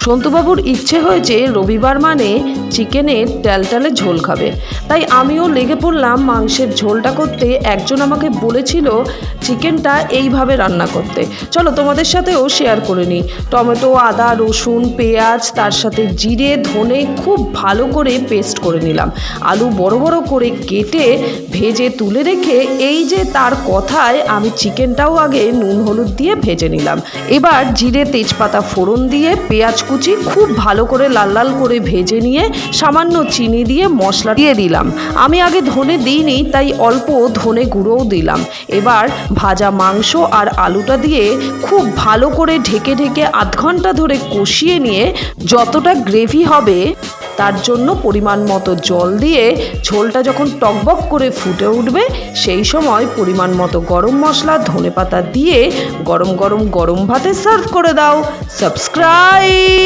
সন্তুবাবুর ইচ্ছে হয়েছে রবিবার মানে চিকেনের ট্যালটালে ঝোল খাবে, তাই আমিও লেগে পড়লাম মাংসের ঝোলটা করতে। একজন আমাকে বলেছিল চিকেনটা এইভাবে রান্না করতে, চলো তোমাদের সাথেও শেয়ার করে নিই। টমেটো, আদা, রসুন, পেঁয়াজ, তার সাথে জিরে, ধনে খুব ভালো করে পেস্ট করে নিলাম। আলু বড় বড় করে কেটে ভেজে তুলে রেখে এই যে তার কথায় আমি চিকেনটাও আগে নুন হলুদ দিয়ে ভেজে নিলাম। এবার জিরে তেজপাতা ফোড়ন দিয়ে পেঁয়াজ কুচি খুব ভালো করে লাল লাল করে ভেজে নিয়ে সামান্য চিনি দিয়ে মশলা দিয়ে দিলাম। আমি আগে ধনে দিইনি, তাই অল্প ধনে গুঁড়োও দিলাম। এবার ভাজা মাংস আর আলুটা দিয়ে খুব ভালো করে ঢেকে ঢেকে আধ ঘন্টা ধরে কষিয়ে নিয়ে যতটা গ্রেভি হবে তার জন্য পরিমাণ মতো জল দিয়ে ঝোলটা যখন টকবক করে ফুটে উঠবে সেই সময় পরিমাণ মতো গরম মশলা, ধনেপাতা দিয়ে গরম গরম ভাতে সার্ভ করে দাও। সাবস্ক্রাইব।